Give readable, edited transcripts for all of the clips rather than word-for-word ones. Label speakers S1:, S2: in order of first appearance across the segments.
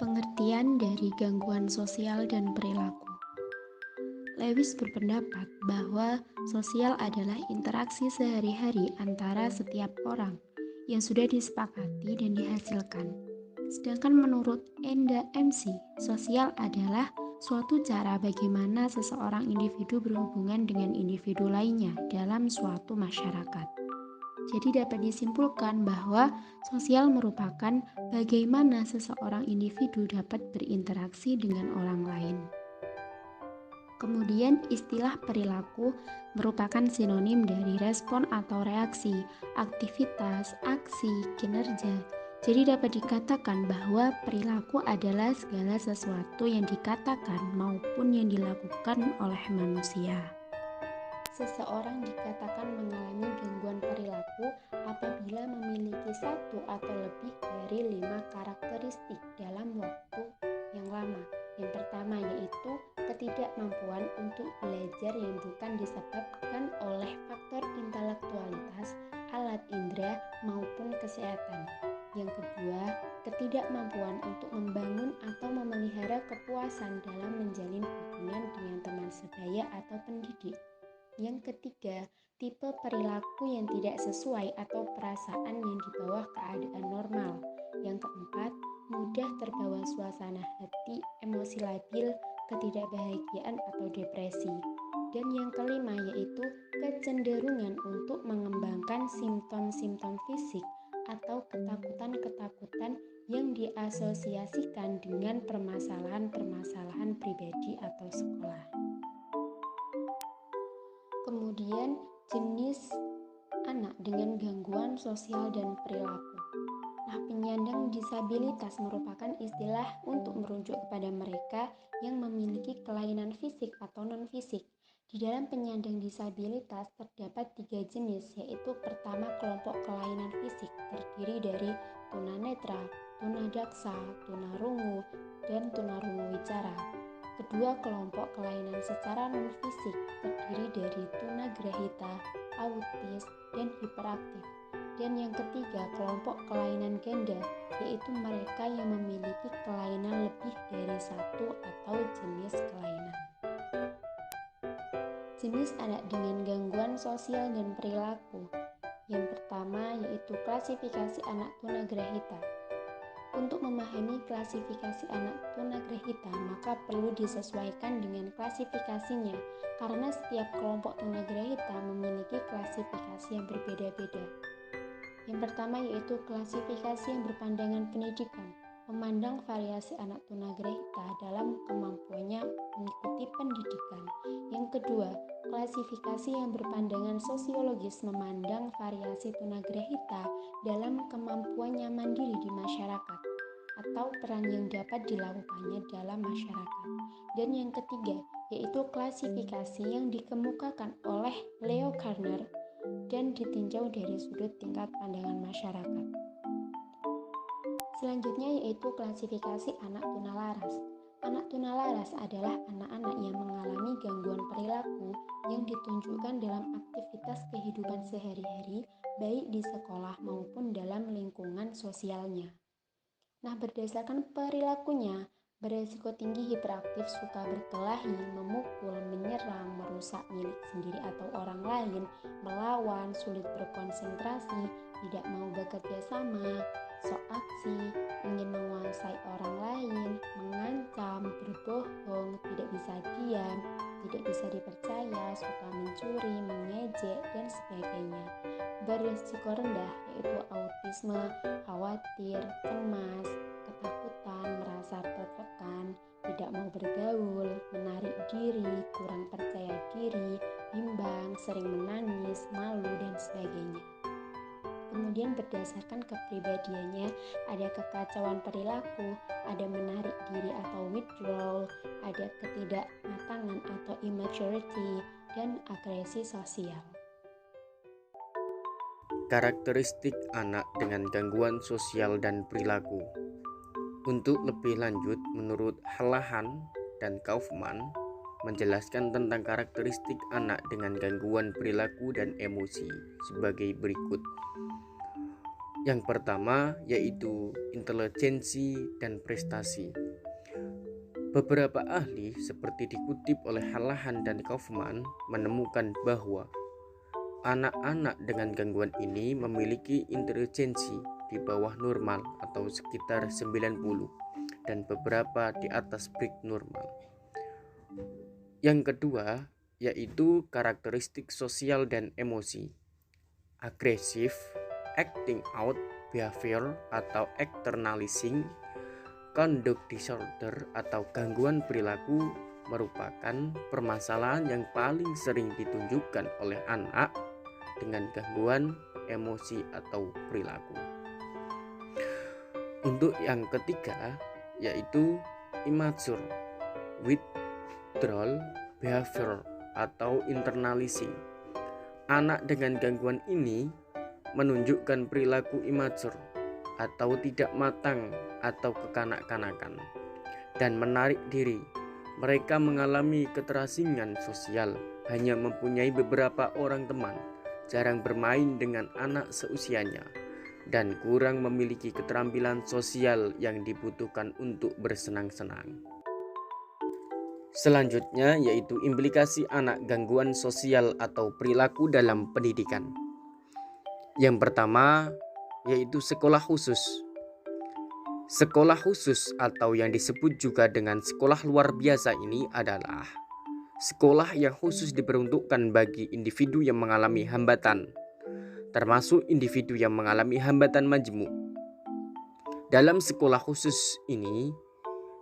S1: Pengertian dari gangguan sosial dan perilaku. Lewis berpendapat bahwa sosial adalah interaksi sehari-hari antara setiap orang yang sudah disepakati dan dihasilkan. Sedangkan menurut Enda MC, sosial adalah suatu cara bagaimana seseorang individu berhubungan dengan individu lainnya dalam suatu masyarakat. Jadi dapat disimpulkan bahwa sosial merupakan bagaimana seseorang individu dapat berinteraksi dengan orang lain. Kemudian istilah perilaku merupakan sinonim dari respon atau reaksi, aktivitas, aksi, kinerja. Jadi dapat dikatakan bahwa perilaku adalah segala sesuatu yang dikatakan maupun yang dilakukan oleh manusia. Seseorang dikatakan mengalami gangguan perilaku apabila memiliki satu atau lebih dari 5 karakteristik dalam waktu yang lama. Yang pertama yaitu ketidakmampuan untuk belajar yang bukan disebabkan oleh faktor intelektualitas, alat indera maupun kesehatan. Yang kedua, ketidakmampuan untuk membangun atau memelihara kepuasan dalam menjalin hubungan dengan teman sebaya atau pendidik. Yang ketiga, tipe perilaku yang tidak sesuai atau perasaan yang di bawah keadaan normal. Yang keempat, mudah terbawa suasana hati, emosi labil, ketidakbahagiaan atau depresi. Dan yang kelima yaitu kecenderungan untuk mengembangkan simptom-simptom fisik atau ketakutan-ketakutan yang diasosiasikan dengan permasalahan-permasalahan pribadi atau sekolah. Kemudian jenis anak dengan gangguan sosial dan perilaku. Nah, penyandang disabilitas merupakan istilah untuk merujuk kepada mereka yang memiliki kelainan fisik atau non-fisik. Di dalam penyandang disabilitas terdapat 3 jenis, yaitu pertama kelompok kelainan fisik terdiri dari tunanetra, tunadaksa, tunarungu, dan tunarungu wicara. Kedua kelompok kelainan secara non-fisik terdiri dari tunagrahita, autis, dan hiperaktif. Dan yang ketiga kelompok kelainan ganda, yaitu mereka yang memiliki kelainan lebih dari satu atau jenis kelainan. Jenis anak dengan gangguan sosial dan perilaku. Yang pertama yaitu klasifikasi anak tunagrahita. Untuk memahami klasifikasi anak tunagrahita, maka perlu disesuaikan dengan klasifikasinya, karena setiap kelompok tunagrahita memiliki klasifikasi yang berbeda-beda. Yang pertama yaitu klasifikasi yang berpandangan pendidikan, memandang variasi anak tunagrahita dalam kemampuannya mengikuti pendidikan. Yang kedua, klasifikasi yang berpandangan sosiologis, memandang variasi tunagrahita dalam kemampuannya mandiri di masyarakat atau peran yang dapat dilakukannya dalam masyarakat. Dan yang ketiga, yaitu klasifikasi yang dikemukakan oleh Leo Karner dan ditinjau dari sudut tingkat pandangan masyarakat. Selanjutnya yaitu klasifikasi anak tunalaras. Anak tunalaras adalah anak-anak yang mengalami gangguan perilaku yang ditunjukkan dalam aktivitas kehidupan sehari-hari, baik di sekolah maupun dalam lingkungan sosialnya. Nah, berdasarkan perilakunya, beresiko tinggi hiperaktif, suka berkelahi, memukul, menyerang, merusak milik sendiri atau orang lain, melawan, sulit berkonsentrasi, tidak mau bekerja sama, sok aksi, ingin menguasai orang lain, mengancam, berbohong, tidak bisa diam, tidak bisa dipercaya, suka mencuri, mengejek, dan sebagainya. Beresiko rendah yaitu autisme, khawatir, cemas, ketakutan, merasa tertekan, tidak mau bergaul, menarik diri, kurang percaya diri, bimbang, sering menangis, malu, dan sebagainya. Kemudian berdasarkan kepribadiannya, ada kekacauan perilaku, ada menarik diri atau withdrawal, ada ketidakmatangan atau immaturity, dan agresi sosial.
S2: Karakteristik anak dengan gangguan sosial dan perilaku. Untuk lebih lanjut, menurut Hallahan dan Kaufman menjelaskan tentang karakteristik anak dengan gangguan perilaku dan emosi sebagai berikut. Yang pertama yaitu intelijensi dan prestasi. Beberapa ahli seperti dikutip oleh Hallahan dan Kaufman menemukan bahwa anak-anak dengan gangguan ini memiliki intelijensi di bawah normal atau sekitar 90 dan beberapa di atas break normal. Yang kedua yaitu karakteristik sosial dan emosi. Agresif, acting out behavior atau externalizing conduct disorder atau gangguan perilaku merupakan permasalahan yang paling sering ditunjukkan oleh anak dengan gangguan emosi atau perilaku. Untuk yang ketiga yaitu immature withdrawal behavior atau internalizing. Anak dengan gangguan ini menunjukkan perilaku immature atau tidak matang atau kekanak-kanakan dan menarik diri. Mereka mengalami keterasingan sosial, hanya mempunyai beberapa orang teman, jarang bermain dengan anak seusianya, dan kurang memiliki keterampilan sosial yang dibutuhkan untuk bersenang-senang. Selanjutnya yaitu implikasi anak gangguan sosial atau perilaku dalam pendidikan. Yang pertama yaitu sekolah khusus. Sekolah khusus atau yang disebut juga dengan sekolah luar biasa ini adalah sekolah yang khusus diperuntukkan bagi individu yang mengalami hambatan, termasuk individu yang mengalami hambatan majemuk. Dalam sekolah khusus ini,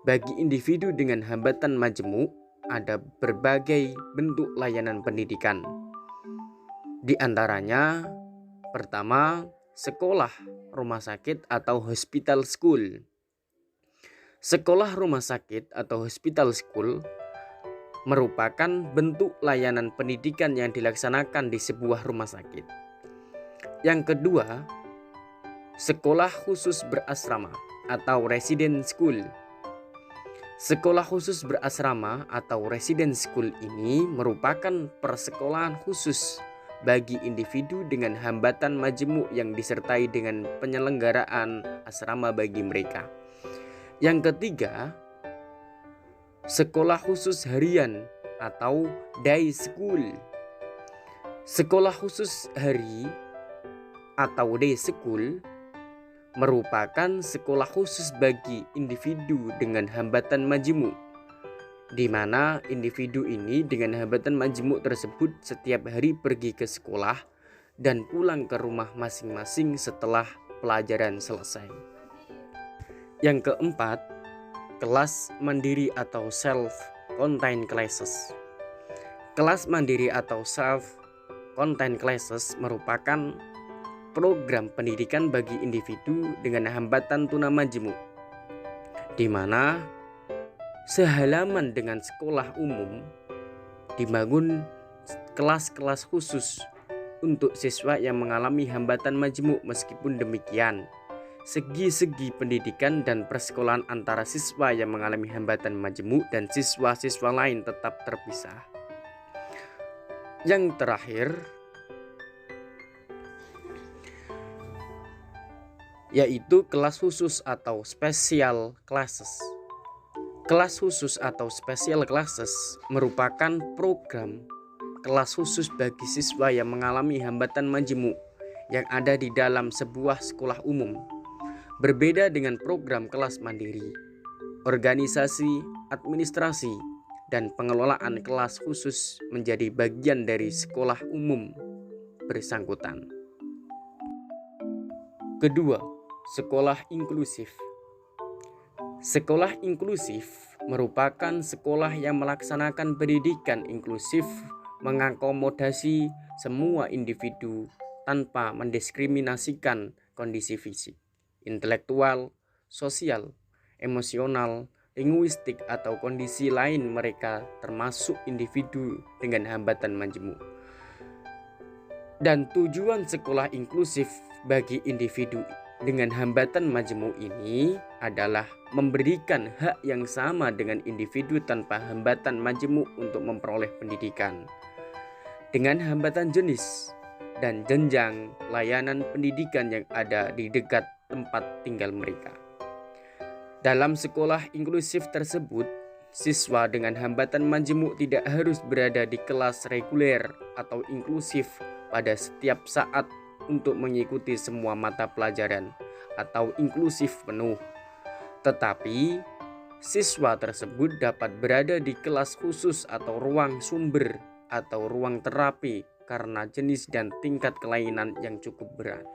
S2: bagi individu dengan hambatan majemuk ada berbagai bentuk layanan pendidikan. Di antaranya, pertama, sekolah rumah sakit atau hospital school. Sekolah rumah sakit atau hospital school merupakan bentuk layanan pendidikan yang dilaksanakan di sebuah rumah sakit. Yang kedua, sekolah khusus berasrama atau resident school. Sekolah khusus berasrama atau resident school ini merupakan persekolahan khusus bagi individu dengan hambatan majemuk yang disertai dengan penyelenggaraan asrama bagi mereka. Yang ketiga, sekolah khusus harian atau day school. Sekolah khusus hari atau day school merupakan sekolah khusus bagi individu dengan hambatan majemuk, di mana individu ini dengan hambatan majemuk tersebut setiap hari pergi ke sekolah dan pulang ke rumah masing-masing setelah pelajaran selesai. Yang keempat, kelas mandiri atau self-contained classes. Kelas mandiri atau self-contained classes merupakan program pendidikan bagi individu dengan hambatan tuna majemuk, di mana sehalaman dengan sekolah umum dibangun kelas-kelas khusus untuk siswa yang mengalami hambatan majemuk. Meskipun demikian, segi-segi pendidikan dan persekolahan antara siswa yang mengalami hambatan majemuk dan siswa-siswa lain tetap terpisah. Yang terakhir yaitu kelas khusus atau special classes. Kelas khusus atau special classes merupakan program kelas khusus bagi siswa yang mengalami hambatan majemuk yang ada di dalam sebuah sekolah umum. Berbeda dengan program kelas mandiri, organisasi, administrasi, dan pengelolaan kelas khusus menjadi bagian dari sekolah umum bersangkutan. Kedua, sekolah inklusif. Sekolah inklusif merupakan sekolah yang melaksanakan pendidikan inklusif, mengakomodasi semua individu tanpa mendiskriminasikan kondisi fisik, intelektual, sosial, emosional, linguistik, atau kondisi lain mereka, termasuk individu dengan hambatan majemuk. Dan tujuan sekolah inklusif bagi individu dengan hambatan majemuk ini adalah memberikan hak yang sama dengan individu tanpa hambatan majemuk untuk memperoleh pendidikan. Dengan hambatan jenis dan jenjang layanan pendidikan yang ada di dekat tempat tinggal mereka. Dalam sekolah inklusif tersebut, siswa dengan hambatan majemuk tidak harus berada di kelas reguler atau inklusif pada setiap saat untuk mengikuti semua mata pelajaran atau inklusif penuh. Tetapi, siswa tersebut dapat berada di kelas khusus atau ruang sumber atau ruang terapi karena jenis dan tingkat kelainan yang cukup berat.